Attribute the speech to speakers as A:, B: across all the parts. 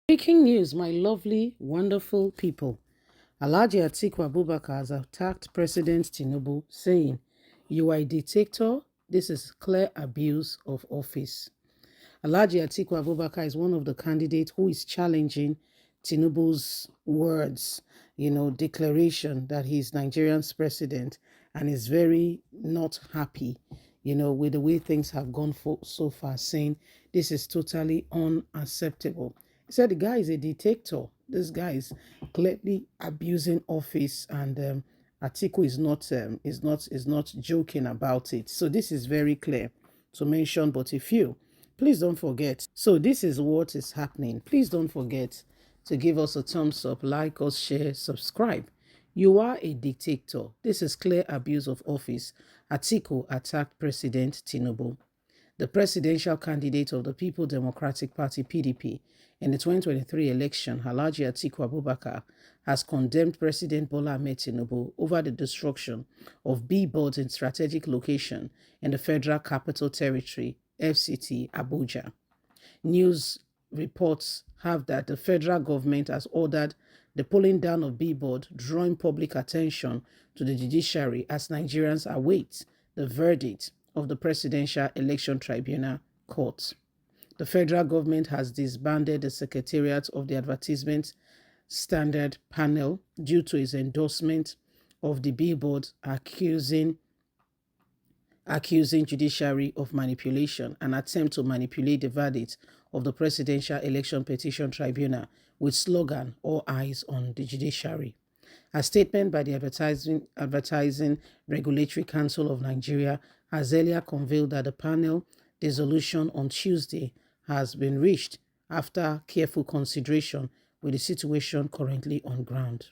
A: Breaking news, my lovely, wonderful people. Alhaji Atiku Abubakar has attacked President Tinubu, saying, "You are a dictator. This is clear abuse of office." Alhaji Atiku Abubakar is one of the candidates who is challenging Tinubu's words, declaration that he's Nigerian's president, and is very not happy, with the way things have gone so far, saying this is totally unacceptable. He said the guy is a dictator. This guy is clearly abusing office, and Atiku is not joking about it. So this is very clear to mention, but a few. Please don't forget. So this is what is happening. Please don't forget to give us a thumbs up, like us, share, subscribe. You are a dictator. This is clear abuse of office. Atiku attacked President Tinubu. The presidential candidate of the People Democratic Party (PDP) in the 2023 election, Alhaji Atiku Abubakar, has condemned President Bola Ahmed Tinubu over the destruction of billboards in strategic location in the Federal Capital Territory (FCT) Abuja. News reports have that the federal government has ordered the pulling down of billboard, drawing public attention to the judiciary as Nigerians await the verdict of the Presidential Election Tribunal court. The federal government has disbanded the Secretariat of the Advertisement Standard Panel due to its endorsement of the billboard accusing judiciary of manipulation, an attempt to manipulate the verdict of the Presidential Election Petition Tribunal with slogan, "All eyes on the judiciary." A statement by the Advertising Regulatory Council of Nigeria has earlier conveyed that the panel dissolution on Tuesday has been reached after careful consideration with the situation currently on ground.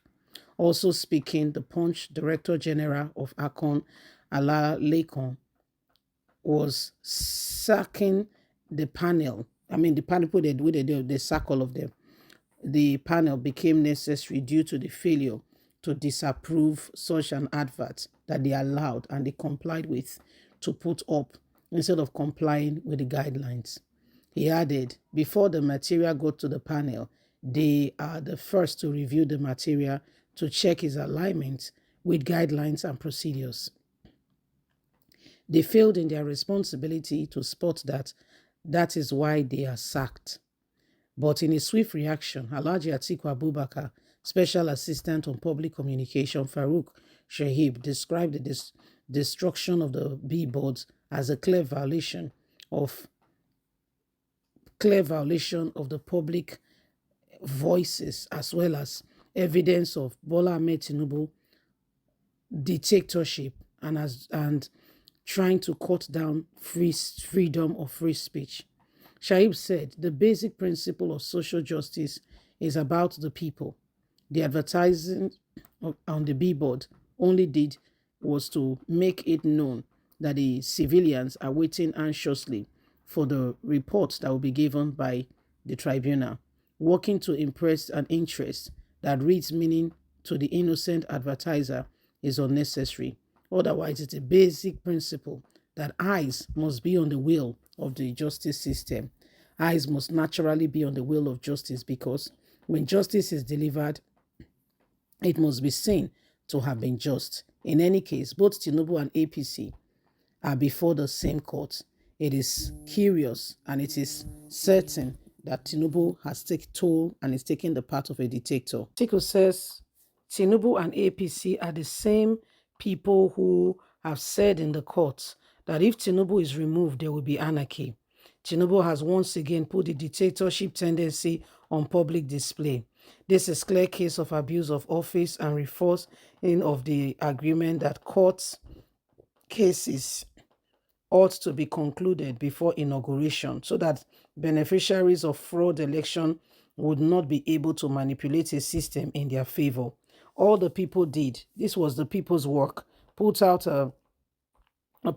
A: Also speaking, the Punch Director General of ACON, Lekon, was sacking the panel. The panel, they sack all of them. The panel became necessary due to the failure to disapprove such an advert that they allowed and they complied with to put up instead of complying with the guidelines. He added, before the material got to the panel, they are the first to review the material to check its alignment with guidelines and procedures. They failed in their responsibility to spot that. That is why they are sacked. But in a swift reaction, Alhaji Atiku Abubakar, Special Assistant on Public Communication Farouk Shahib, described the destruction of the billboards as a clear violation of the public voices, as well as evidence of Bola Ahmed Tinubu dictatorship and trying to cut down freedom of free speech. Shaib said the basic principle of social justice is about the people. The advertising on the billboard only did was to make it known that the civilians are waiting anxiously for the reports that will be given by the tribunal, working to impress an interest that reads meaning to the innocent advertiser is unnecessary. Otherwise, it's a basic principle that eyes must be on the wheel of the justice system. Eyes must naturally be on the wheel of justice, because when justice is delivered, it must be seen to have been just. In any case, both Tinubu and APC are before the same court. It is curious and it is certain that Tinubu has taken toll and is taking the part of a dictator. Tiku says Tinubu and APC are the same people who have said in the court that if Tinubu is removed, there will be anarchy. Tinubu has once again put the dictatorship tendency on public display. This is a clear case of abuse of office and reinforcing of the agreement that court cases ought to be concluded before inauguration, so that beneficiaries of fraud election would not be able to manipulate a system in their favor. All the people did, this was the people's work, put out a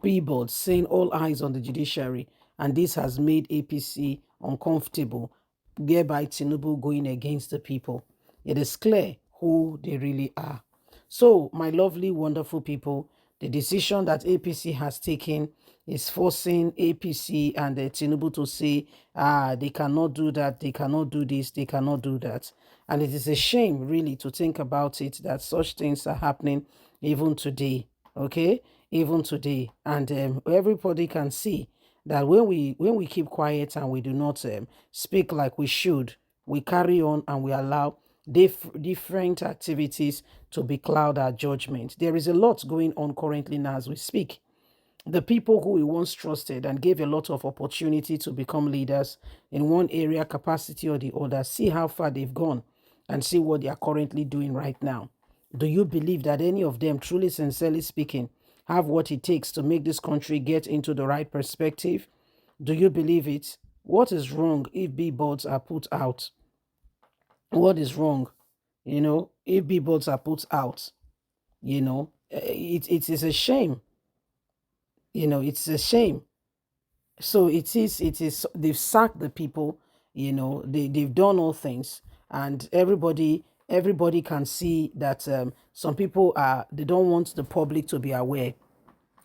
A: billboard saying "all eyes on the judiciary," and this has made APC uncomfortable, thereby Tinubu going against the people. It is clear who they really are. So, my lovely, wonderful people, The decision that APC has taken is forcing APC and Tinubu to say, they cannot do that, they cannot do this, they cannot do that. And it is a shame, really, to think about it, that such things are happening even today, okay? Even today. And everybody can see that when we keep quiet and we do not speak like we should, we carry on and we allow different activities to be cloud our judgment. There is a lot going on currently now as we speak. The people who we once trusted and gave a lot of opportunity to become leaders in one area, capacity or the other, see how far they've gone and see what they are currently doing right now. Do you believe that any of them, truly sincerely speaking, have what it takes to make this country get into the right perspective? Do you believe it? What is wrong if billboards are put out? What is wrong? If billboards are put out, it is a shame. It's a shame. So it is they've sacked the people, they've done all things, and everybody can see that some people they don't want the public to be aware.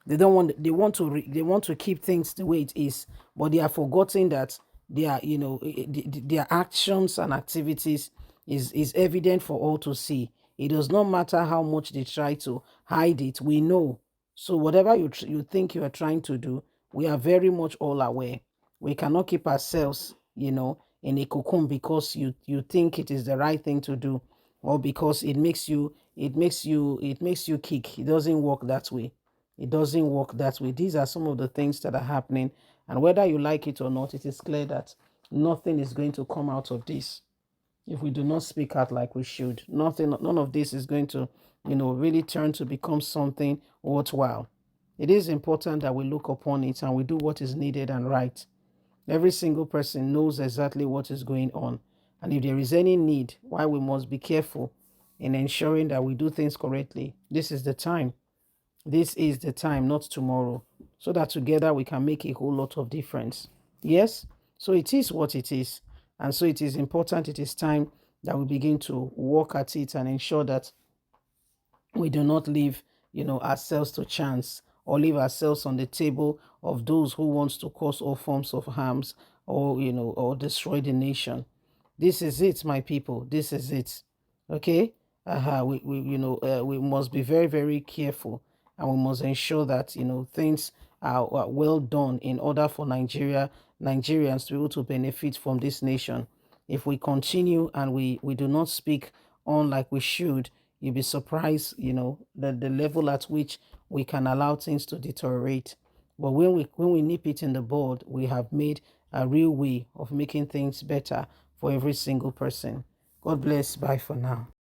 A: They want to keep things the way it is, but they are forgetting that their actions and activities is evident for all to see. It does not matter how much they try to hide it, we know. So whatever you think you are trying to do, we are very much all aware. We cannot keep ourselves, in a cocoon because you think it is the right thing to do, or because it makes you kick. It doesn't work that way. It doesn't work that way. These are some of the things that are happening. And whether you like it or not, it is clear that nothing is going to come out of this if we do not speak out like we should. None of this is going to, really turn to become something worthwhile. It is important that we look upon it and we do what is needed and right. Every single person knows exactly what is going on. And if there is any need, why we must be careful in ensuring that we do things correctly, this is the time. This is the time, not tomorrow, so that together we can make a whole lot of difference. Yes? So it is what it is. And so it is important, it is time that we begin to work at it and ensure that we do not leave, ourselves to chance, or leave ourselves on the table of those who wants to cause all forms of harms, or destroy the nation. This is it, my people. This is it. Okay? We must be very, very careful, and we must ensure that, things are well done in order for Nigerians to be able to benefit from this nation. If we continue and we do not speak on like we should, you'll be surprised, the level at which we can allow things to deteriorate. But when we nip it in the bud, we have made a real way of making things better for every single person. God bless. Bye for now.